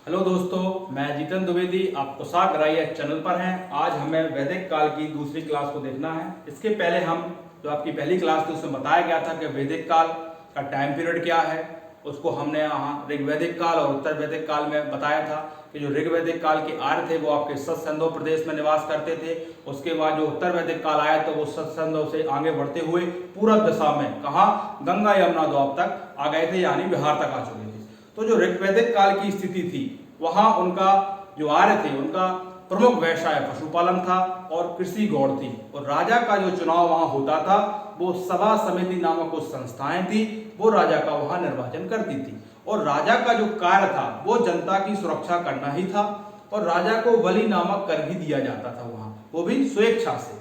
Hello दोस्तों, मैं जीतन द्विवेदी आपको स्वागत कराइए चैनल पर हैं। आज हमें वैदिक काल की दूसरी क्लास को देखना है। इसके पहले हम जो आपकी पहली क्लास थी उसमें बताया गया था कि वैदिक काल का टाइम पीरियड क्या है। उसको हमने यहाँ ऋग्वैदिक काल और उत्तर वैदिक काल में बताया था कि जो ऋग्वैदिक काल के आर्य थे वो आपके सतसंधो प्रदेश में निवास करते थे। उसके बाद जो उत्तर वैदिक काल आया तो वो सतसंधो से आगे बढ़ते हुए पूरब दिशा में कहाँ गंगा यमुना द्वीप तक आ गए थे, यानी बिहार तक आ चुके थे। तो जो ऋग्वैदिक काल की स्थिति थी वहां उनका जो आर्य थे उनका प्रमुख व्यवसाय पशुपालन था और कृषि गौड़ थी। और राजा का जो चुनाव वहां होता था वो सभा समिति नामक कुछ संस्थाएं थी, वो राजा का वहां निर्वाचन करती थी। और राजा का जो कार्य था वो जनता की सुरक्षा करना ही था। और राजा को बलि नामक कर भी दिया जाता था वहां, वो भी स्वेच्छा से।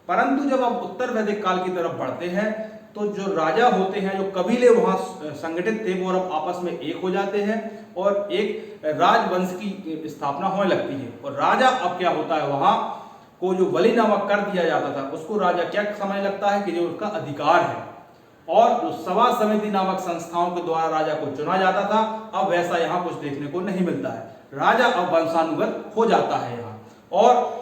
परंतु जब आप उत्तर वैदिक काल की तरफ बढ़ते हैं तो जो राजा होते हैं, जो कबीले वहां संगठित थे, वो अब आपस में एक हो जाते हैं और एक राजवंश की स्थापना होने लगती है। और राजा अब क्या होता है, वहां को जो बलि नामक कर दिया जाता था उसको राजा क्या समझने लगता है कि जो उसका अधिकार है। और जो सभा समिति नामक संस्थाओं के द्वारा राजा को चुना जाता था, अब वैसा यहाँ कुछ देखने को नहीं मिलता है। राजा अब वंशानुगत हो जाता है यहाँ। और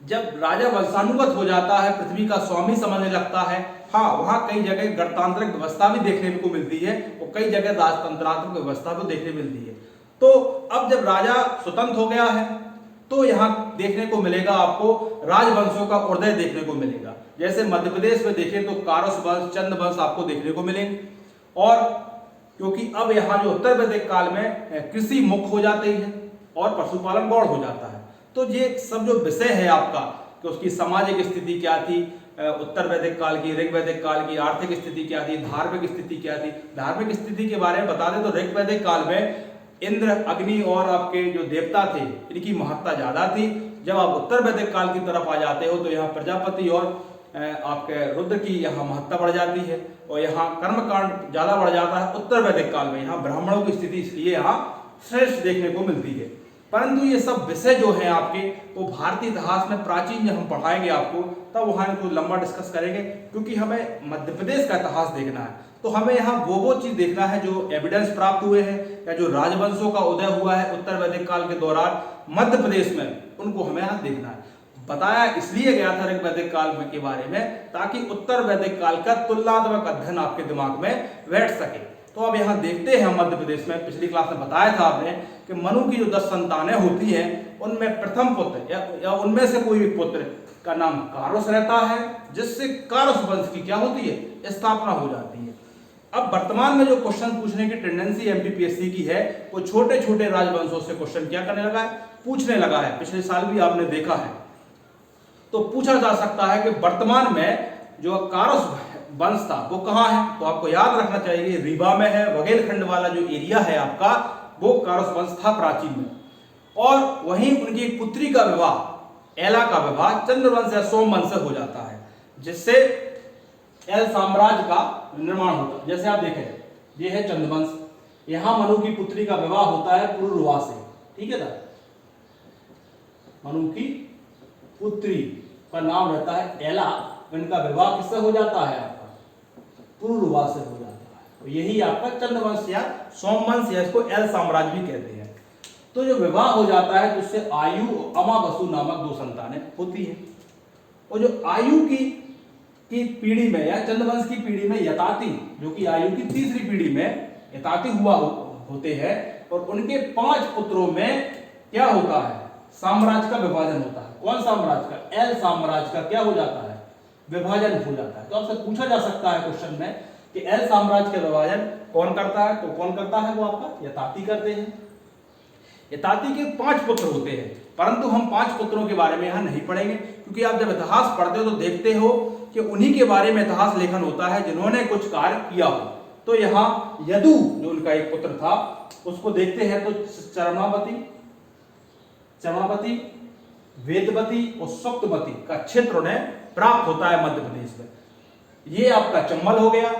जब राजा वंशानुगत हो जाता है, पृथ्वी का स्वामी समझने लगता है, हाँ वहां कई जगह गणतांत्रिक व्यवस्था भी देखने को मिलती है और कई जगह राजतंत्रात्मक व्यवस्था भी देखने मिलती है। तो अब जब राजा स्वतंत्र हो गया है तो यहाँ देखने को मिलेगा आपको राजवंशों का उदय देखने को मिलेगा। जैसे मध्य प्रदेश में देखें तो कारस वंश, चंद वंश आपको देखने को मिलेंगे। और क्योंकि अब यहाँ जो उत्तर वैदिक काल में कृषि मुख्य हो जाती है और पशुपालन गौड़ हो जाता है। तो ये सब जो विषय है आपका कि उसकी सामाजिक स्थिति क्या थी, उत्तर वैदिक काल की, ऋग्वैदिक काल की आर्थिक स्थिति क्या थी, धार्मिक स्थिति क्या थी। धार्मिक स्थिति के बारे में बता दें तो ऋग्वैदिक काल में इंद्र, अग्नि और आपके जो देवता थे इनकी महत्ता ज्यादा थी। जब आप उत्तर वैदिक काल की तरफ आ जाते हो तो यहाँ प्रजापति और आपके रुद्र की यहाँ महत्ता बढ़ जाती है और यहाँ कर्मकांड ज्यादा बढ़ जाता है उत्तर वैदिक काल में। यहाँ ब्राह्मणों की स्थिति इसलिए यहाँ श्रेष्ठ देखने को मिलती है। परंतु ये सब विषय जो है आपके वो भारतीय इतिहास में प्राचीन जब हम पढ़ाएंगे आपको तब वहां इनको लंबा डिस्कस करेंगे, क्योंकि हमें मध्य प्रदेश का इतिहास देखना है। तो हमें यहाँ वो चीज देखना है जो एविडेंस प्राप्त हुए हैं या जो राजवंशों का उदय हुआ है उत्तर वैदिक काल के दौरान मध्य प्रदेश में, उनको हमें यहाँ देखना है। बताया इसलिए गया था ऋग्वैदिक काल में के बारे में ताकि उत्तर वैदिक काल का तुलनात्मक अध्ययन आपके दिमाग में बैठ सके। तो अब यहाँ देखते हैं मध्य प्रदेश में, पिछली क्लास में बताया था आपने कि मनु की जो 10 संतानें होती हैं उनमें प्रथम पुत्र या उनमें से कोई भी पुत्र का नाम कारोस रहता है, जिससे कारोस वंश की क्या होती है, स्थापना हो जाती है। अब वर्तमान में जो क्वेश्चन पूछने की टेंडेंसी एमपीपीएससी की है वो छोटे छोटे राजवंशों से क्वेश्चन क्या करने लगा है, पूछने लगा है। पिछले साल भी आपने देखा है। तो पूछा जा सकता है कि वर्तमान में जो कारोस वंश था वो कहाँ है, तो आपको याद रखना चाहिए रीवा में है। बघेलखंड वाला जो एरिया है आपका वो कारोस वंश था प्राचीन में। और वहीं उनकी एक पुत्री का विवाह, एला का विवाह चंद्रवंश या सोमवंश से हो जाता है, जिससे एल साम्राज्य का निर्माण होता है। जैसे आप देखें ये है चंद्रवंश, यहां मनु की पुत्री का विवाह होता है पुरुरवा से, ठीक है ना। मनु की पुत्री का नाम रहता है एला, इनका विवाह किससे हो जाता है, आपका पुरुरवा से हो जाता है। तो यही आपका चंद्रवंश या सोमवंश या इसको एल साम्राज्य भी कहते हैं। तो जो विवाह हो जाता है तो उससे आयु और अमावसु नामक 2 संतानें होती है। और जो आयु की पीढ़ी में या चंद्रवंश की पीढ़ी में यताति, जो कि आयु की तीसरी पीढ़ी में यताति हुआ होते हैं, और उनके 5 पुत्रों में क्या होता है, साम्राज्य का विभाजन होता है। कौन साम्राज्य का, एल साम्राज्य का क्या हो जाता है, विभाजन हो जाता है। तो आपसे पूछा जा सकता है क्वेश्चन में कि एल साम्राज्य का विभाजन कौन करता है, तो कौन करता है, वो आपका यताति करते हैं। यताति के 5 पुत्र होते हैं, परंतु हम 5 पुत्रों के बारे में यहाँ नहीं पढ़ेंगे, क्योंकि आप जब इतिहास पढ़ते हो तो देखते हो कि उन्हीं के बारे में इतिहास लेखन होता है जिन्होंने कुछ कार्य किया हो। तो यहाँ यदु जो उनका एक पुत्र था उसको देखते हैं तो चरमापति, वेदवती और सुक्तवती का क्षेत्र उन्हें प्राप्त होता है मध्य प्रदेश में। ये आपका चंबल हो गया,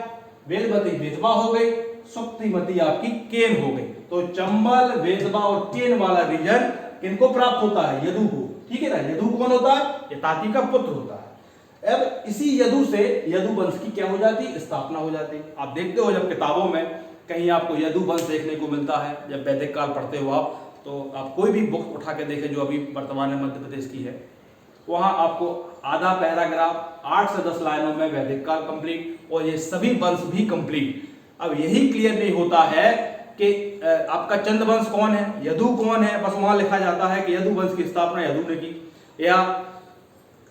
वेदवती वेदवा हो गई, सुक्तिमती आपकी केन हो गई। तो चंबल, वेदवा और केन वाला रीजन किनको प्राप्त होता है, यदु को, ठीक है ना। यदु कौन होता है, यताति का पुत्र होता है। अब इसी यदु से यदु वंश की क्या हो जाती है, स्थापना हो जाती है। आप देखते हो जब किताबों में कहीं आपको यदु वंश देखने को मिलता है। जब वैदिक काल पढ़ते हो आप, तो आप कोई भी बुक उठा के देखें जो अभी वर्तमान में मध्य प्रदेश की है, वहाँ आपको आधा पैराग्राफ 8 से 10 लाइनों में वैदिक काल कंप्लीट और ये सभी वंश भी कंप्लीट। अब यही क्लियर नहीं होता है कि आपका चंद्रवंश कौन है, यदु कौन है, बस वहां लिखा जाता है कि यदु वंश की स्थापना यदु ने की, या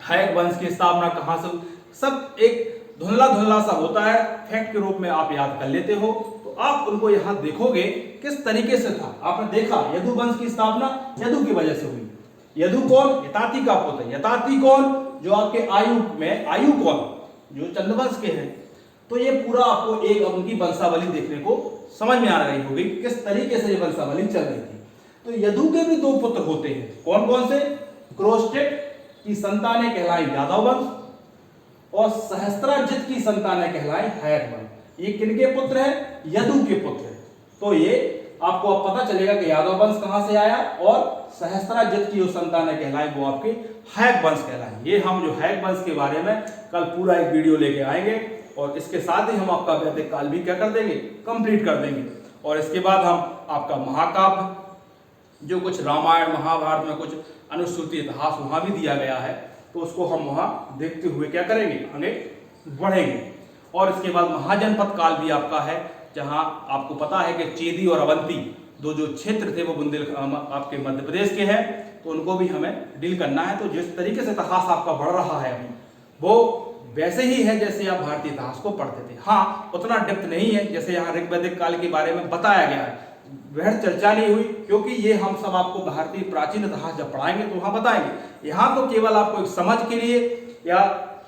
हैक वंश की स्थापना कहां से। सब एक धुंधला धुंधला सा होता है, फैक्ट के रूप में आप याद कर लेते हो। तो आप उनको यहां देखोगे किस तरीके से था। आपने देखा यदु वंश की स्थापना यदु की वजह से हुई। यदु कौन? यताति का पुत्र। यताति कौन? जो आपके आयु में, आयु कौन? जो चंद्रवंश के हैं। तो ये पूरा आपको एक उनकी वंशावली देखने को समझ में आ रही होगी किस तरीके से ये वंशावली चल रही थी। तो यदु के भी 2 पुत्र होते हैं। कौन कौन से? क्रोस्टेट की संतानें कहलाई यादव वंश और सहस्त्राजित की संतानें कहलाई हैक वंश। ये किनके पुत्र है? यदु के पुत्र है। तो ये आपको अब पता चलेगा कि यादव वंश कहां से आया और सहस्त्राजित की जो संतानें कहलाई वो आपके हैक वंश कहलाई। ये हम जो हैक वंश के बारे में कल पूरा एक वीडियो लेके आएंगे और इसके साथ ही हम आपका वैदिक काल भी क्या कर देंगे? कंप्लीट कर देंगे। और इसके बाद हम आपका महाकाव्य, जो कुछ रामायण महाभारत में कुछ अनुश्रुति इतिहास वहां भी दिया गया है, तो उसको हम वहां देखते हुए क्या करेंगे? आगे बढ़ेंगे। और इसके बाद महाजनपद काल भी आपका है, जहां आपको पता है कि चेदी और अवंती दो जो क्षेत्र थे वो बुंदेलखंड आपके मध्य प्रदेश के हैं, तो उनको भी हमें डील करना है। तो जिस तरीके से इतिहास आपका बढ़ रहा है अभी, वो वैसे ही है जैसे आप भारतीय इतिहास को पढ़ते थे। हाँ, उतना डेप्थ नहीं है जैसे यहाँ ऋग्वैदिक काल के बारे में बताया गया है, वह चर्चा नहीं हुई, क्योंकि ये हम सब आपको भारतीय प्राचीन इतिहास जब पढ़ाएंगे तो वहां बताएंगे। यहाँ तो केवल आपको एक समझ के लिए या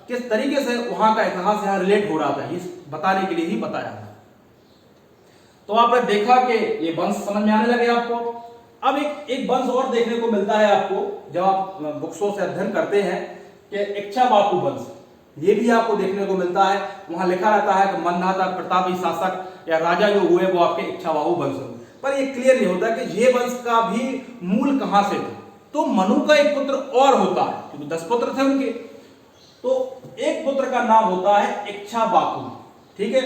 किस तरीके से वहां का इतिहास यहाँ रिलेट हो रहा था, ये बताने के लिए ही बताया था। तो आपने देखा कि ये वंश समझ में आने लगे आपको। अब एक वंश और देखने को मिलता है आपको जब आप बुक्सों से अध्ययन करते हैं कि इक्ष्वाकु वंश। ये भी आपको देखने को मिलता है। वहां लिखा रहता है कि मंधाता प्रतापी शासक या राजा जो हुए वो आपके इक्ष्वाकु वंश हुए, पर ये क्लियर नहीं होता कि ये वंश का भी मूल कहां से था। तो मनु का एक पुत्र और होता है, क्योंकि 10 पुत्र थे उनके, तो एक पुत्र का नाम होता है इक्ष्वाकु। ठीक है,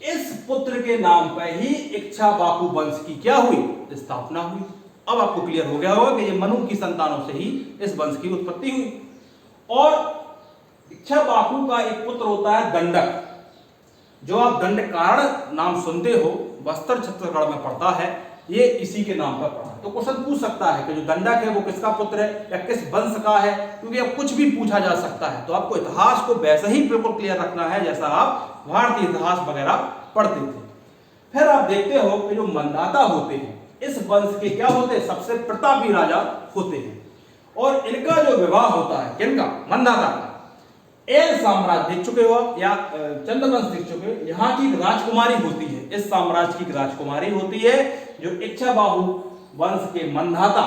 इस पुत्र के नाम पर ही इक्ष्वाकु वंश की क्या हुई? स्थापना हुई। अब आपको क्लियर हो गया होगा कि ये मनु की संतानों से ही इस वंश की उत्पत्ति हुई। और इक्ष्वाकु का एक पुत्र होता है दंडक। जो आप दंडकारण्य नाम सुनते हो, बस्तर छत्तीसगढ़ में पड़ता है, ये इसी के नाम पर पड़ा। तो क्वेश्चन पूछ सकता है कि जो दंडक है वो किसका पुत्र है या किस वंश का है, क्योंकि अब कुछ भी पूछा जा सकता है। तो आपको इतिहास को वैसे ही बिल्कुल क्लियर रखना है जैसा आप भारतीय इतिहास वगैरह पढ़ते थे। फिर आप देखते हो कि जो मंदाता होते हैं इस वंश के क्या होते हैं? सबसे प्रतापी राजा होते हैं। और इनका जो विवाह होता है, किनका? मंदाता का। एल साम्राज्य देख चुके हो या चंद्रवंश देख चुके हो, यहाँ की राजकुमारी होती है, इस साम्राज्य की राजकुमारी होती है, जो इक्ष्वाकु वंश के मंदाता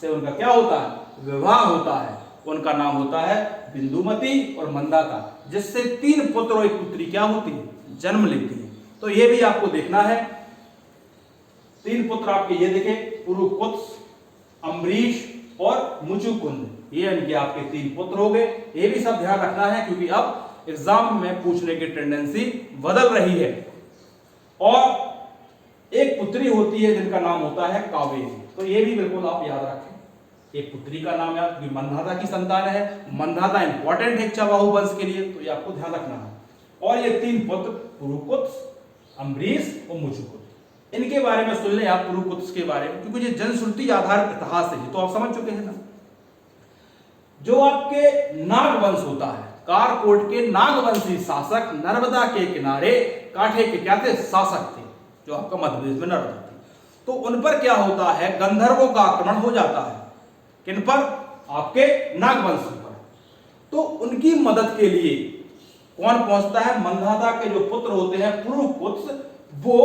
से उनका क्या होता है? विवाह होता है। उनका नाम होता है बिंदुमती और मंदाता, जिससे 3 पुत्र और 1 पुत्री क्या होती है? जन्म लेती है। तो ये भी आपको देखना है। 3 पुत्र आपके ये देखे, पुरुकुत्स, अम्बरीश और मुचुकुंद, ये इनके आपके 3 पुत्र हो गए। ये भी सब ध्यान रखना है, क्योंकि अब एग्जाम में पूछने की टेंडेंसी बदल रही है। और एक पुत्री होती है जिनका नाम होता है कावेरी। तो ये भी बिल्कुल आप याद रखें, एक पुत्री का नाम याद, क्योंकि मंधाता की संतान है। मंधाता इंपॉर्टेंट है इक्ष्वाकु वंश के लिए, तो ये आपको ध्यान रखना है। और ये 3 पुत्र पुरुकुत्स, अम्बरीश और मुचुकुंद, इनके बारे में सुन लें आप, पुरुकुत्स के बारे में, क्योंकि ये जनश्रुति आधारित इतिहास है, तो आप समझ चुके हैं ना। जो आपके नाग वंश होता है, कारकोट के नागवंशी शासक नर्मदा के किनारे काठे के क्या थे? शासक थे, जो आपका मध्य प्रदेश में नर्मदा थी। तो उन पर क्या होता है? गंधर्वों का आक्रमण हो जाता है। किन पर? आपके नागवंश पर। तो उनकी मदद के लिए कौन पहुंचता है? मंधाता के जो पुत्र होते हैं पुरुकुत्स, वो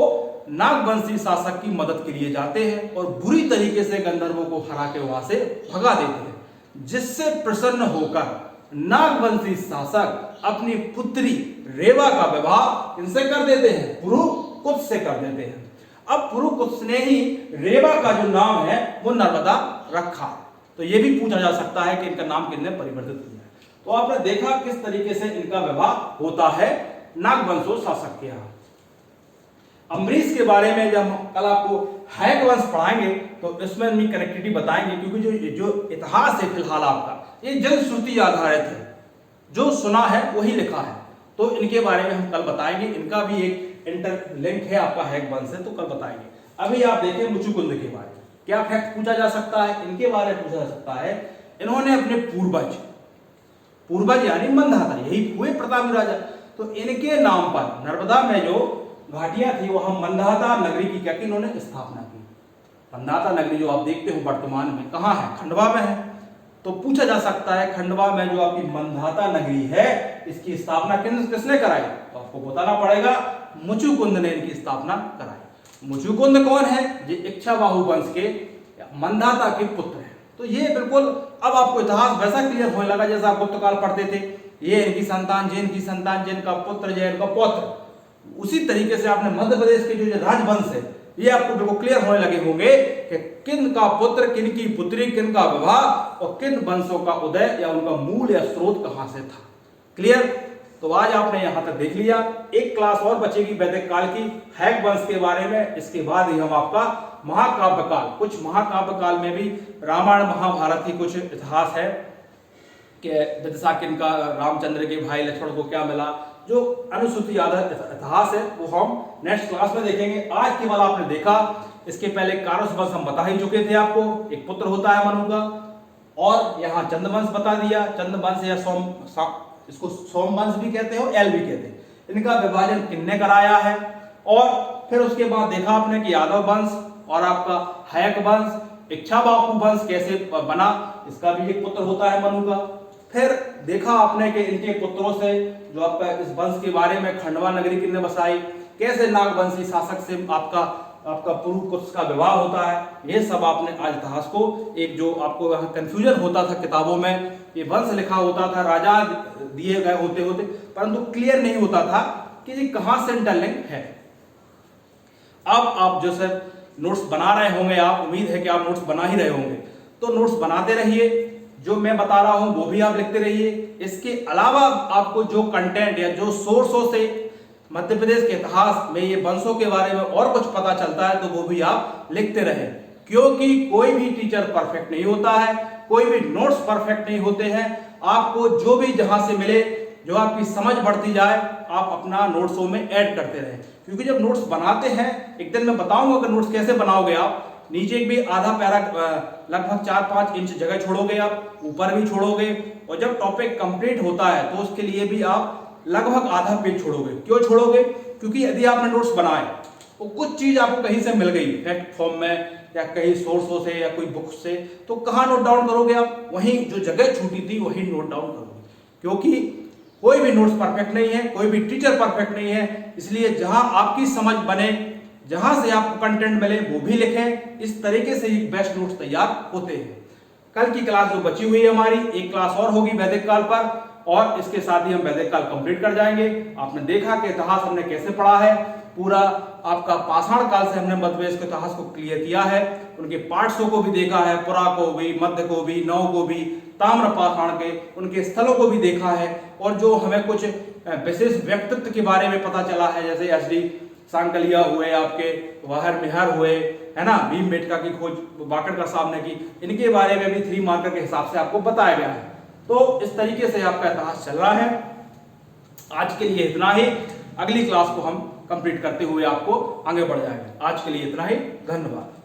नागवंशी शासक की मदद के लिए जाते हैं और बुरी तरीके से गंधर्वों को हरा के वहां से भगा देते हैं, जिससे प्रसन्न होकर नागवंशी शासक अपनी पुत्री रेवा का विवाह इनसे कर देते हैं, पुरुकुत्स से कर देते हैं। अब पुरुकुत्स ने ही रेवा का जो नाम है वो नर्मदा रखा। तो ये भी पूछा जा सकता है कि इनका नाम किसने परिवर्तित किया। तो आपने देखा किस तरीके से इनका विवाह होता है नागवंशो शासक के यहाँ। अम्बरीश के बारे में जब कल आपको हैक वंश पढ़ाएंगे तो इसमें इनकी कनेक्टिविटी बताएंगे, क्योंकि जो इतिहास है फिलहाल आपका ये जनश्रुति आधारित है, जो सुना है वही लिखा है, तो इनके बारे में हम कल बताएंगे। इनका भी एक इंटरलिंक है आपका हैक वंश से, तो कल बताएंगे। अभी आप देखें मुचुकुंद के बारे में क्या फैक्ट पूछा जा सकता है, इनके बारे में पूछा जा सकता है। इन्होंने अपने पूर्वज यानी मंधाता, यही हुए प्रतापी राजा, तो इनके नाम पर नर्मदा में जो घाटियां थी वहां मंधाता नगरी की क्या की इन्होंने स्थापना की। मंधाता नगरी जो आप देखते हो वर्तमान में कहां है, खंडवा में है। तो पूछा जा सकता है खंडवा में जो आपकी मंधाता नगरी है इसकी स्थापना किसने कराई, तो आपको बताना पड़ेगा मुचुकुंद ने इनकी स्थापना कराई। मुचुकुंद कौन है, ये इक्ष्वाकु वंश के मंधाता के पुत्र हैं। तो ये बिल्कुल अब आपको इतिहास वैसा क्लियर होने लगा जैसा आप गुप्त काल पढ़ते थे, ये इनकी संतान, जे इनकी संतान, जे इनका पुत्र, जे इनका पौत्र। उसी तरीके से आपने मध्य प्रदेश के जो राजवंश है ये आपको बिल्कुल क्लियर होने लगे होंगे कि किन का पुत्र, किन की पुत्री, किन का विवाह और किन वंशों का उदय या उनका मूल या स्रोत कहां से था। क्लियर? तो आज आपने यहां तक देख लिया। एक क्लास और बचेगी वैदिक काल की हैक वंश के बारे में। इसके बाद ही हम आपका महाकाव्य काल, कुछ महाकाव्य काल में भी रामायण महाभारत की कुछ इतिहास है कि विदिशा किनका, रामचंद्र के भाई लक्ष्मण को क्या मिला, जो अनुसूची आधारित इतिहास है वो हम नेक्स्ट क्लास में देखेंगे। आज केवल आपने देखा, इसके पहले कारस वंश हम बता ही चुके थे आपको, एक पुत्र होता है मनु का, और यहाँ चंद्रवंश बता दिया। चंद्रवंश या इसको सोमवंश भी कहते हो, एल भी कहते हैं। इनका विभाजन किसने कराया है, और फिर उसके बाद देखा आपने कि यादव वंश और आपका हैक वंश, इक्ष्वाकु वंश कैसे बना, इसका भी एक पुत्र होता है मनु का। फिर देखा आपने कि इनके पुत्रों से जो आपका इस वंश के बारे में खंडवा नगरी किसने बसाई, कैसे नागवंशी शासक से आपका पूर्व कुश का विवाह होता है। ये सब आपने आज इतिहास को, एक जो आपको यहाँ कंफ्यूजन होता था किताबों में, ये वंश लिखा होता था, राजा दिए गए होते होते, परंतु क्लियर नहीं होता था कि ये कहां से इंटरलिंक है। अब आप जो सर नोट्स बना रहे होंगे, आप उम्मीद है कि आप नोट्स बना ही रहे होंगे, तो नोट्स बनाते रहिए, जो मैं बता रहा हूं वो भी आप लिखते रहिए। इसके अलावा आपको जो कंटेंट या जो सोर्सों से मध्य प्रदेश के इतिहास में ये वंशों के बारे में और कुछ पता चलता है तो वो भी आप लिखते रहे, क्योंकि कोई भी टीचर परफेक्ट नहीं होता है, कोई भी नोट्स परफेक्ट नहीं होते हैं। आपको जो भी जहां से मिले, जो आपकी समझ बढ़ती जाए, आप अपना नोट्सों में ऐड करते रहे, क्योंकि जब नोट्स बनाते हैं, एक दिन मैं बताऊंगा कि नोट्स कैसे बनाओगे आप। नीचे भी आधा पैरा लगभग 4-5 इंच जगह छोड़ोगे, आप ऊपर भी छोड़ोगे, और जब टॉपिक कंप्लीट होता है तो उसके लिए भी आप लगभग आधा पेज छोड़ोगे। क्यों छोड़ोगे? क्योंकि यदि आपने नोट्स बनाए तो कुछ चीज आपको कहीं से मिल गई फैक्ट फॉर्म में या कहीं सोर्सों से या कोई बुक से, तो कहाँ नोट डाउन करोगे आप? वहीं जो जगह छूटी थी वहीं नोट डाउन करोगे, क्योंकि कोई भी नोट्स परफेक्ट नहीं है, कोई भी टीचर परफेक्ट नहीं है। इसलिए जहां आपकी समझ बने, जहां से आपको कंटेंट मिले वो भी लिखें। इस तरीके से ही बेस्ट नोट्स तैयार होते हैं। कल की क्लास जो बची हुई है हमारी, एक क्लास और होगी वैदिक काल पर, और इसके साथ ही हम वैदिक काल कंप्लीट कर जाएंगे। आपने देखा कि इतिहास हमने कैसे पढ़ा है, पूरा आपका पाषाण काल से हमने मध्य प्रदेश के इतिहास को क्लियर किया है, उनके पार्ट्सों को भी देखा है, पुरा को भी, मध्य को भी, नव को भी, ताम्र पाषाण के उनके स्थलों को भी देखा है, और जो हमें कुछ विशेष व्यक्तित्व के बारे में पता चला है, जैसे एसडी सांकलिया हुए, आपके वाहर मिहर हुए, है ना, भीमबेटका की खोज वाकड़कर साहब ने की, इनके बारे में भी 3 मार्कर के हिसाब से आपको बताया गया है। तो इस तरीके से आपका इतिहास चल रहा है। आज के लिए इतना ही, अगली क्लास को हम कंप्लीट करते हुए आपको आगे बढ़ जाएंगे। आज के लिए इतना ही, धन्यवाद।